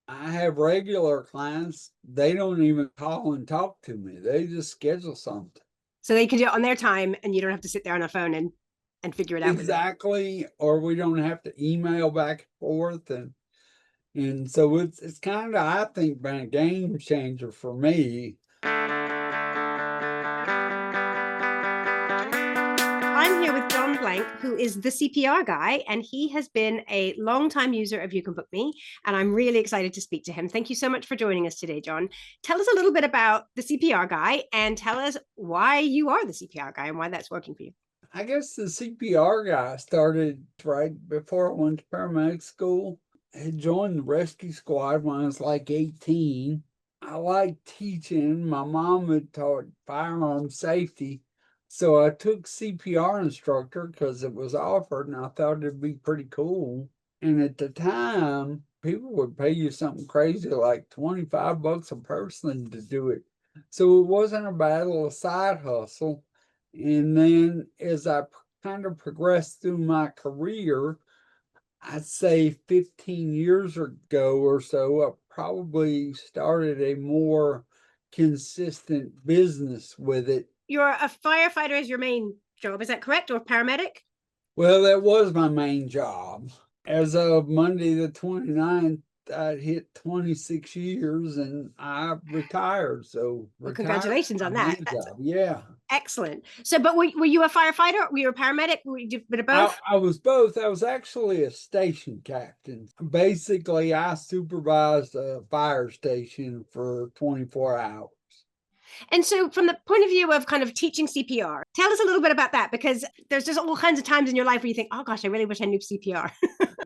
I have regular clients, they don't even call and talk to me. They just schedule something. So they can do it on their time and you don't have to sit there on the phone and figure it out with them. Exactly. Or we don't have to email back and forth. And so it's kind of, I think, been a game changer for me. I'm here with Jon Blank, who is the CPR guy, and he has been a long-time user of YouCanBookMe, and I'm really excited to speak to him. Thank you so much for joining us today, Jon. Tell us a little bit about the CPR guy and tell us why you are the CPR guy and why that's working for you. I guess the CPR guy started right before I went to paramedic school. I had joined the rescue squad when I was like 18. I liked teaching. My mom had taught firearm safety. So I took CPR instructor because it was offered and I thought it'd be pretty cool. And at the time, people would pay you something crazy like 25 bucks a person to do it. So it wasn't a battle, a side hustle. And then as I kind of progressed through my career, I'd say 15 years ago or so, I probably started a more consistent business with it. You're a firefighter as your main job, is that correct? Or paramedic? Well, that was my main job. As of Monday the 29th, I'd hit 26 years and I retired. So Well, retired congratulations my on that. main That's job. Yeah. excellent. So, but were you a firefighter? Were you a paramedic? Were you a bit of both? I was both. I was actually a station captain. Basically, I supervised a fire station for 24 hours. And so, from the point of view of kind of teaching CPR, tell us a little bit about that because there's just all kinds of times in your life where you think, oh gosh, I really wish I knew CPR.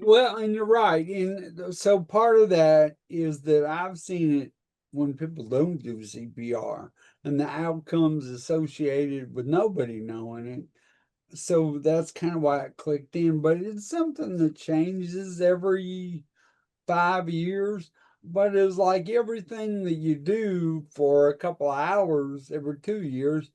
Well, and you're right. And so part of that is that I've seen it when people don't do CPR and the outcomes associated with nobody knowing it. So that's kind of why it clicked in. But it's something that changes every 5 years. But it's like everything that you do for a couple of hours every 2 years,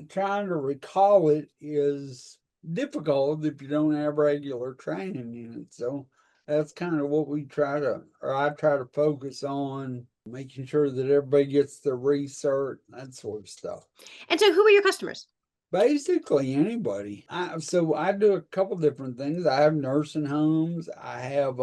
trying to recall it is difficult if you don't have regular training in it. So that's kind of what we try to, or I try to focus on, making sure that everybody gets the research, that sort of stuff. And so, who are your customers? Basically anybody. So I do a couple different things. I have nursing homes. I have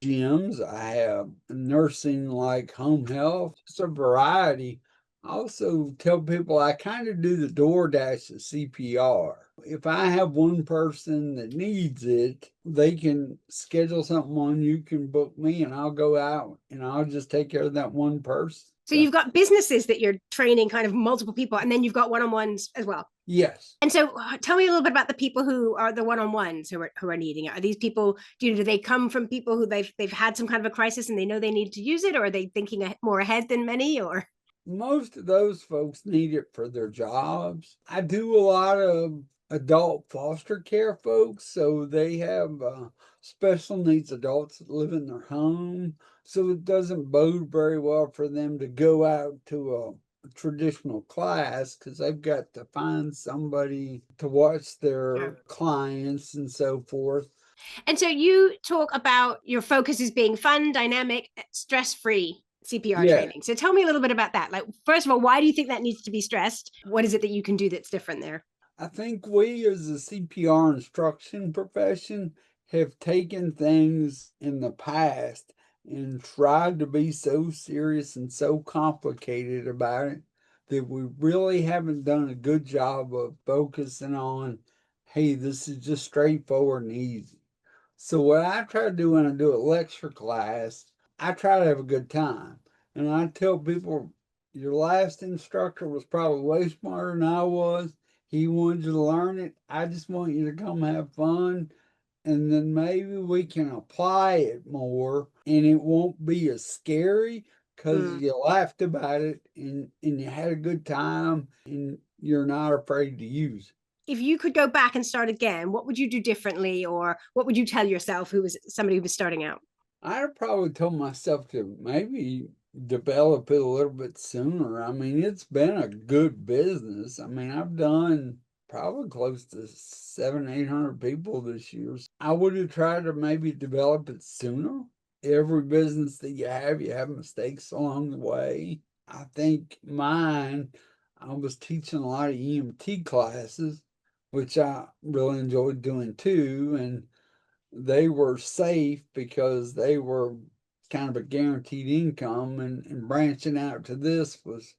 gyms. I have nursing like home health. It's a variety. I also tell people I kind of do the DoorDash of CPR. If I have one person that needs it, they can schedule something on YouCanBookMe and I'll go out and I'll just take care of that one person. So, you've got businesses that you're training kind of multiple people, and then you've got one on ones as well. Yes. And so, tell me a little bit about the people who are the one-on-ones who are needing it. Are these people? Do they come from people who they've had some kind of a crisis and they know they need to use it, or are they thinking more ahead than many? Or Most of those folks need it for their jobs. I do a lot of adult foster care folks, so they have special needs adults that live in their home. So it doesn't bode very well for them to go out to a traditional class because they've got to find somebody to watch their sure. clients and so forth. And so you talk about your focus as being fun, dynamic, stress-free CPR Yeah, training. So tell me a little bit about that. Like, first of all, why do you think that needs to be stressed? What is it that you can do that's different there? I think we as a CPR instruction profession have taken things in the past and tried to be so serious and so complicated about it that we really haven't done a good job of focusing on, hey, this is just straightforward and easy. So what I try to do when I do a lecture class, I try to have a good time. And I tell people, your last instructor was probably way smarter than I was. He wanted you to learn it. I just want you to come have fun. And then maybe we can apply it more and it won't be as scary because Mm. you laughed about it and you had a good time and you're not afraid to use it. If you could go back and start again, what would you do differently, or what would you tell yourself who was somebody who was starting out? I'd probably told myself to maybe develop it a little bit sooner. I mean, it's been a good business. I mean, I've done probably close to 700, 800 people this year. I would have tried to maybe develop it sooner. every business that you have mistakes along the way. I think mine, I was teaching a lot of EMT classes, which I really enjoyed doing too. And they were safe because they were kind of a guaranteed income, and branching out to this was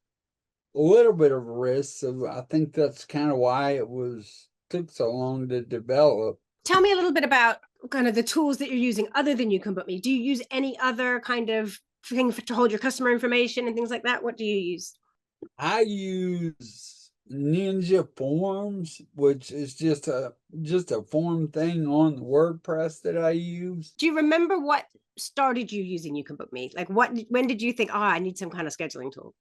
a little bit of a risk. So I think that's kind of why took so long to develop. Tell me a little bit about kind of the tools that you're using other than YouCanBookMe. Do you use any other kind of thing to hold your customer information and things like that? What do you use? I use Ninja Forms, which is just a form thing on the WordPress that I use. Do you remember what started you using YouCanBookMe? Like when did you think, I need some kind of scheduling tool?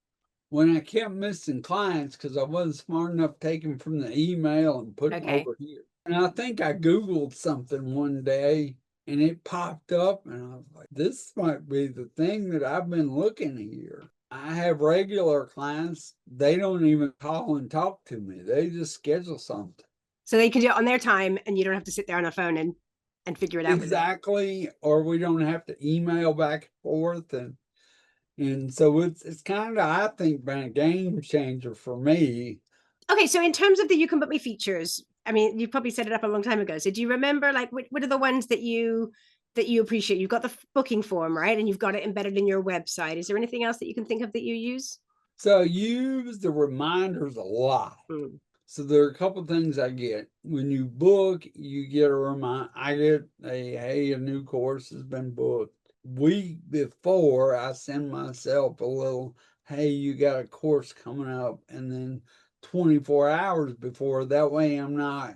When I kept missing clients because I wasn't smart enough to take them from the email and put them over here. And I think I Googled something one day and it popped up, and I was like, this might be the thing that I've been looking here. I have regular clients. They don't even call and talk to me. They just schedule something. So they can do it on their time and you don't have to sit there on the phone and figure it out. Exactly. Or we don't have to email back and forth. And so it's kind of, I think, been a game changer for me. Okay, so in terms of the YouCanBookMe features, I mean, you probably set it up a long time ago. So do you remember, like, what are the ones that you appreciate? You've got the booking form, right? And you've got it embedded in your website. Is there anything else that you can think of that you use? So I use the reminders a lot. So there are a couple of things I get. When you book, you get a reminder. I get hey, a new course has been booked. Week before, I send myself a little, hey, you got a course coming up. And then 24 hours before, that way I'm not.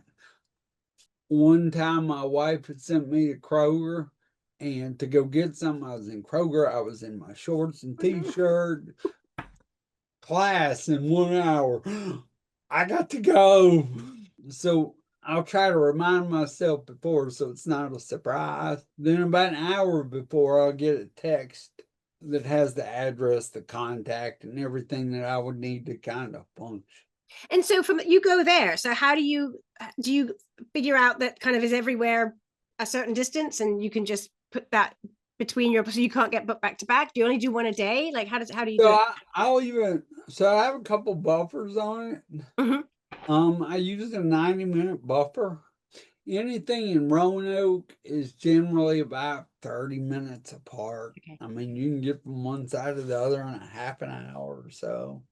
One time my wife had sent me to Kroger and to go get something. I was in Kroger. I was in my shorts and t-shirt. Class in 1 hour. I got to go. So I'll try to remind myself before so it's not a surprise. Then about an hour before, I'll get a text that has the address, the contact, and everything that I would need to kind of function. And so you go there. So how do you figure out that kind of is everywhere a certain distance and you can just put that between so you can't get booked back to back? Do you only do one a day? Like how do you do it? I have a couple buffers on it. I use a 90-minute buffer. Anything in Roanoke is generally about 30 minutes apart. I mean, you can get from one side to the other in a half an hour or so.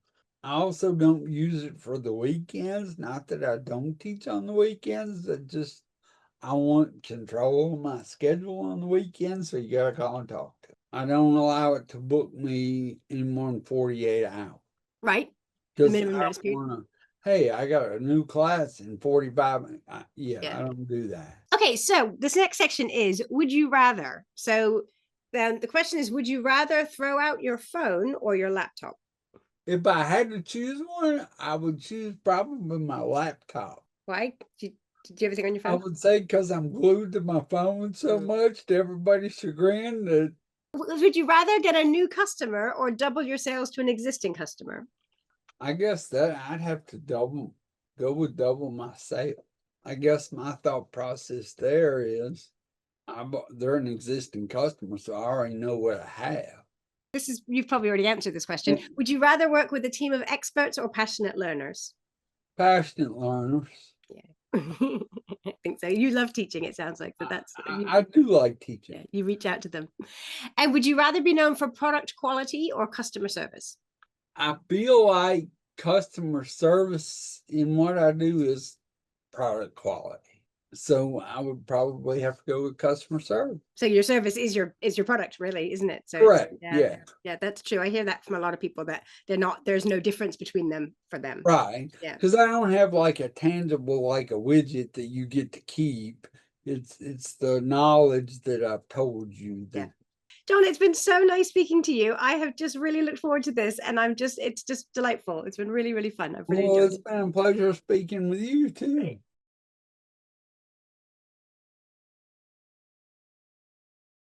I also don't use it for the weekends. Not that I don't teach on the weekends. I want control of my schedule on the weekends, so you got to call and talk to. I don't allow it to book me any more than 48 hours. Right. Because I don't want to, hey, I got a new class in 45 minutes. I don't do that. Okay, so this next section is, would you rather? So then the question is, would you rather throw out your phone or your laptop? If I had to choose one, I would choose probably my laptop. Why? Do you have everything on your phone? I would say because I'm glued to my phone so much, to everybody's chagrin. That would you rather get a new customer or double your sales to an existing customer? I guess that I'd have to go with double my sale. I guess my thought process there is they're an existing customer, so I already know what I have. You've probably already answered this question. Would you rather work with a team of experts or passionate learners? Passionate learners. Yeah. I think so. You love teaching, it sounds like. But I do like teaching. Yeah, you reach out to them. And would you rather be known for product quality or customer service? I feel like customer service in what I do is product quality. So I would probably have to go with customer service. So your service is your product, really, isn't it? So correct. Yeah, that's true. I hear that from a lot of people, that there's no difference between them for them. Right. Yeah. Because I don't have like a tangible, like a widget that you get to keep. It's the knowledge that I've told you that. Yeah. Jon, it's been so nice speaking to you. I have just really looked forward to this, and it's just delightful. It's been really, really fun. I've really enjoyed it. It's been a pleasure speaking with you too. Great.